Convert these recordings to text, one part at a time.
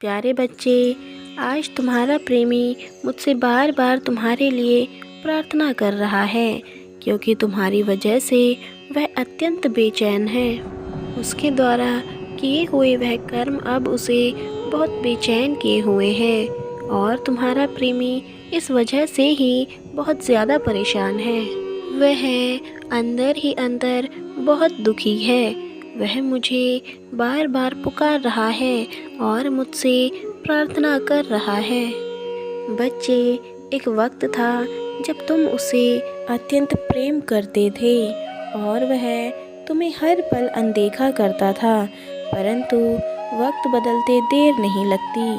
प्यारे बच्चे, आज तुम्हारा प्रेमी मुझसे बार बार तुम्हारे लिए प्रार्थना कर रहा है, क्योंकि तुम्हारी वजह से वह अत्यंत बेचैन है। उसके द्वारा किए हुए वह कर्म अब उसे बहुत बेचैन किए हुए हैं और तुम्हारा प्रेमी इस वजह से ही बहुत ज़्यादा परेशान है। वह अंदर ही अंदर बहुत दुखी है। वह मुझे बार बार पुकार रहा है और मुझसे प्रार्थना कर रहा है। बच्चे, एक वक्त था जब तुम उसे अत्यंत प्रेम करते थे और वह तुम्हें हर पल अनदेखा करता था, परंतु वक्त बदलते देर नहीं लगती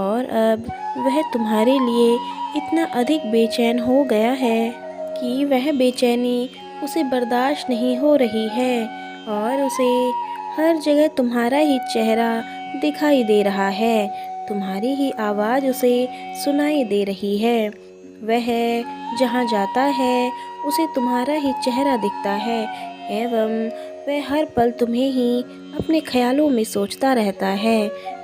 और अब वह तुम्हारे लिए इतना अधिक बेचैन हो गया है कि वह बेचैनी उसे बर्दाश्त नहीं हो रही है और उसे हर जगह तुम्हारा ही चेहरा दिखाई दे रहा है, तुम्हारी ही आवाज़ उसे सुनाई दे रही है। वह जहाँ जाता है उसे तुम्हारा ही चेहरा दिखता है एवं वह हर पल तुम्हें ही अपने ख्यालों में सोचता रहता है।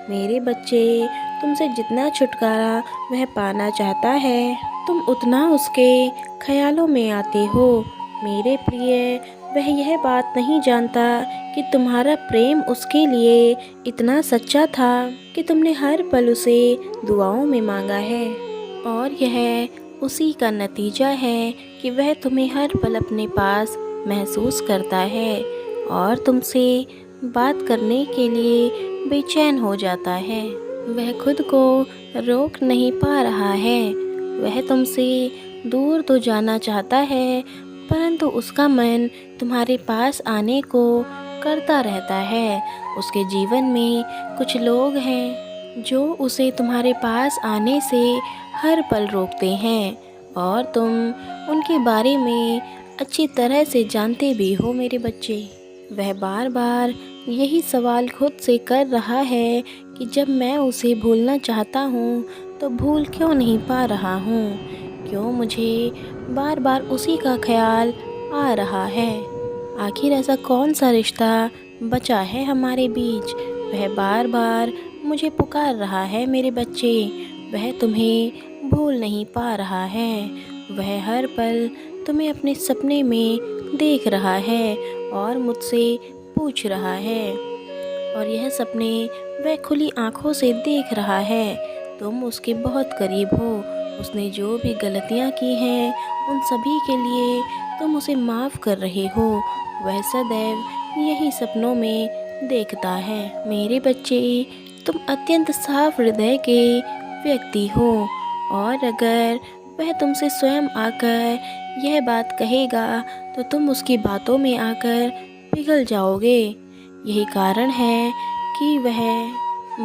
मेरे बच्चे, तुमसे जितना छुटकारा वह पाना चाहता है, तुम उतना उसके ख्यालों में आते हो। मेरे प्रिय, वह यह बात नहीं जानता कि तुम्हारा प्रेम उसके लिए इतना सच्चा था कि तुमने हर पल उसे दुआओं में मांगा है और यह उसी का नतीजा है कि वह तुम्हें हर पल अपने पास महसूस करता है और तुमसे बात करने के लिए बेचैन हो जाता है। वह खुद को रोक नहीं पा रहा है। वह तुमसे दूर तो जाना चाहता है, परंतु उसका मन तुम्हारे पास आने को करता रहता है। उसके जीवन में कुछ लोग हैं जो उसे तुम्हारे पास आने से हर पल रोकते हैं और तुम उनके बारे में अच्छी तरह से जानते भी हो। मेरे बच्चे, वह बार बार यही सवाल खुद से कर रहा है कि जब मैं उसे भूलना चाहता हूँ तो भूल क्यों नहीं पा रहा हूँ, क्यों मुझे बार बार उसी का ख्याल आ रहा है। आखिर ऐसा कौन सा रिश्ता बचा है हमारे बीच। वह बार बार मुझे पुकार रहा है। मेरे बच्चे, वह तुम्हें भूल नहीं पा रहा है। वह हर पल तुम्हें अपने सपने में देख रहा है और मुझसे पूछ रहा है और यह सपने वह खुली आंखों से देख रहा है। तुम उसके बहुत करीब हो। उसने जो भी गलतियां की हैं उन सभी के लिए तुम उसे माफ़ कर रहे हो। वह सदैव यही सपनों में देखता है। मेरे बच्चे, तुम अत्यंत साफ हृदय के व्यक्ति हो और अगर वह तुमसे स्वयं आकर यह बात कहेगा तो तुम उसकी बातों में आकर पिघल जाओगे। यही कारण है कि वह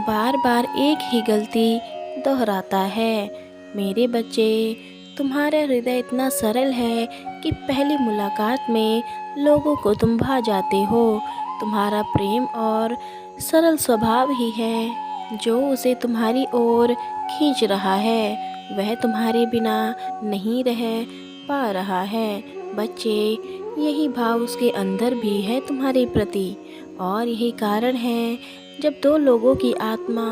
बार बार एक ही गलती दोहराता है। मेरे बच्चे, तुम्हारा हृदय इतना सरल है कि पहली मुलाकात में लोगों को तुम भा जाते हो। तुम्हारा प्रेम और सरल स्वभाव ही है जो उसे तुम्हारी ओर खींच रहा है। वह तुम्हारे बिना नहीं रह पा रहा है। बच्चे, यही भाव उसके अंदर भी है तुम्हारे प्रति और यही कारण है जब दो लोगों की आत्मा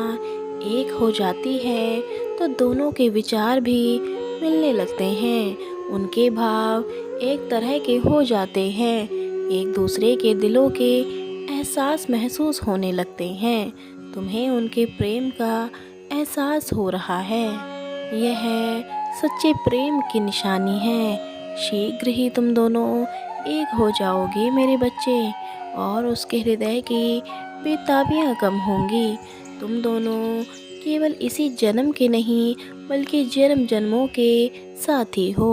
एक हो जाती है तो दोनों के विचार भी मिलने लगते हैं। उनके भाव एक तरह के हो जाते हैं। एक दूसरे के दिलों के एहसास महसूस होने लगते हैं। तुम्हें उनके प्रेम का एहसास हो रहा है। यह सच्चे प्रेम की निशानी है। शीघ्र ही तुम दोनों एक हो जाओगे मेरे बच्चे और उसके हृदय की बेताबियां कम होंगी। तुम दोनों केवल इसी जन्म के नहीं बल्कि जन्म जन्मों के साथी हो।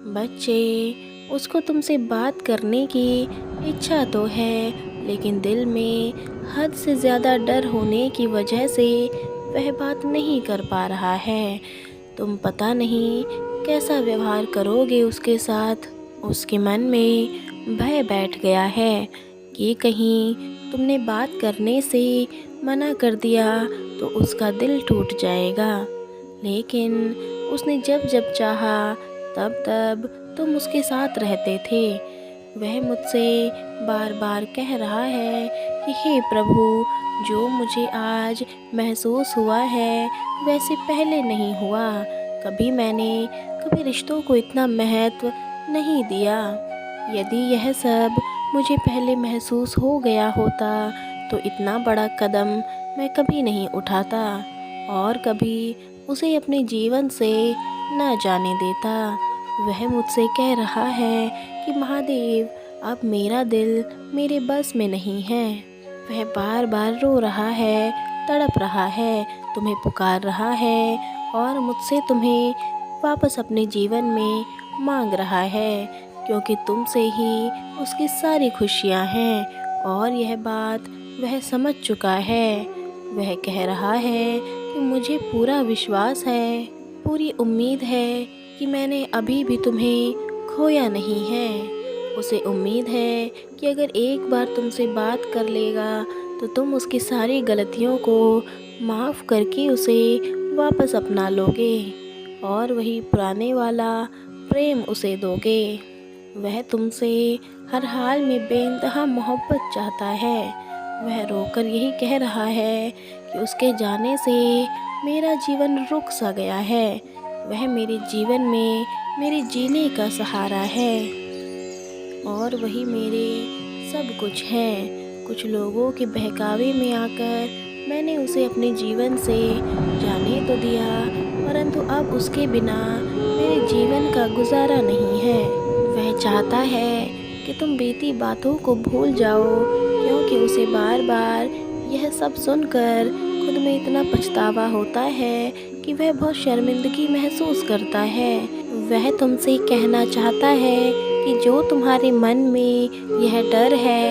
बच्चे, उसको तुमसे बात करने की इच्छा तो है, लेकिन दिल में हद से ज़्यादा डर होने की वजह से वह बात नहीं कर पा रहा है। तुम पता नहीं कैसा व्यवहार करोगे उसके साथ। उसके मन में भय बैठ गया है कि कहीं तुमने बात करने से मना कर दिया तो उसका दिल टूट जाएगा। लेकिन उसने जब जब चाहा तब तब तुम उसके साथ रहते थे। वह मुझसे बार बार कह रहा है कि हे प्रभु, जो मुझे आज महसूस हुआ है वैसे पहले नहीं हुआ। कभी रिश्तों को इतना महत्व नहीं दिया। यदि यह सब मुझे पहले महसूस हो गया होता तो इतना बड़ा कदम मैं कभी नहीं उठाता और कभी उसे अपने जीवन से न जाने देता। वह मुझसे कह रहा है कि महादेव, अब मेरा दिल मेरे बस में नहीं है। वह बार बार रो रहा है, तड़प रहा है, तुम्हें पुकार रहा है और मुझसे तुम्हें वापस अपने जीवन में मांग रहा है, क्योंकि तुमसे ही उसकी सारी खुशियाँ हैं और यह बात वह समझ चुका है। वह कह रहा है कि मुझे पूरा विश्वास है, पूरी उम्मीद है कि मैंने अभी भी तुम्हें खोया नहीं है। उसे उम्मीद है कि अगर एक बार तुमसे बात कर लेगा तो तुम उसकी सारी गलतियों को माफ़ करके उसे वापस अपना लोगे और वही पुराने वाला प्रेम उसे दोगे। वह तुमसे हर हाल में बेइंतहा मोहब्बत चाहता है। वह रोकर यही कह रहा है कि उसके जाने से मेरा जीवन रुक सा गया है। वह मेरे जीवन में मेरे जीने का सहारा है और वही मेरे सब कुछ है। कुछ लोगों के बहकावे में आकर मैंने उसे अपने जीवन से जाने तो दिया, परंतु अब उसके बिना मेरे जीवन का गुजारा नहीं है। वह चाहता है कि तुम बीती बातों को भूल जाओ, क्योंकि उसे बार बार यह सब सुनकर खुद में इतना पछतावा होता है कि वह बहुत शर्मिंदगी महसूस करता है। वह तुमसे कहना चाहता है कि जो तुम्हारे मन में यह डर है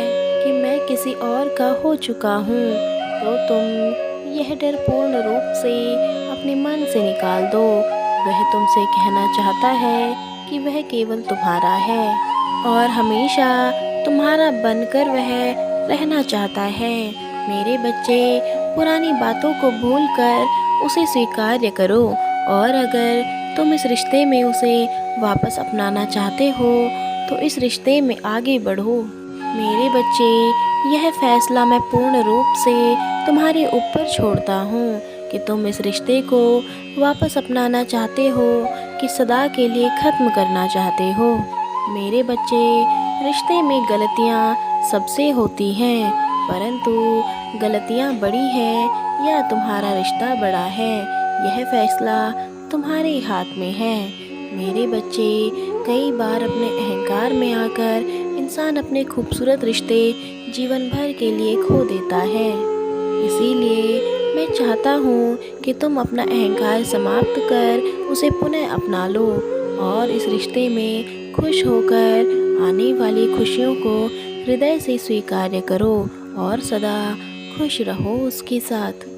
कि मैं किसी और का हो चुका हूँ, तो तुम यह डर पूर्ण रूप से अपने मन से निकाल दो। वह तुमसे कहना चाहता है कि वह केवल तुम्हारा है और हमेशा तुम्हारा बनकर वह रहना चाहता है। मेरे बच्चे, पुरानी बातों को भूलकर उसे स्वीकार्य करो और अगर तुम इस रिश्ते में उसे वापस अपनाना चाहते हो तो इस रिश्ते में आगे बढ़ो। मेरे बच्चे, यह फैसला मैं पूर्ण रूप से तुम्हारे ऊपर छोड़ता हूँ कि तुम इस रिश्ते को वापस अपनाना चाहते हो कि सदा के लिए ख़त्म करना चाहते हो। मेरे बच्चे, रिश्ते में गलतियाँ सबसे होती हैं, परंतु गलतियाँ बड़ी हैं या तुम्हारा रिश्ता बड़ा है, यह फैसला तुम्हारे हाथ में है। मेरे बच्चे, कई बार अपने अहंकार में आकर इंसान अपने खूबसूरत रिश्ते जीवन भर के लिए खो देता है। इसीलिए मैं चाहता हूँ कि तुम अपना अहंकार समाप्त कर उसे पुनः अपना लो और इस रिश्ते में खुश होकर आने वाली खुशियों को हृदय से स्वीकार्य करो और सदा खुश रहो उसके साथ।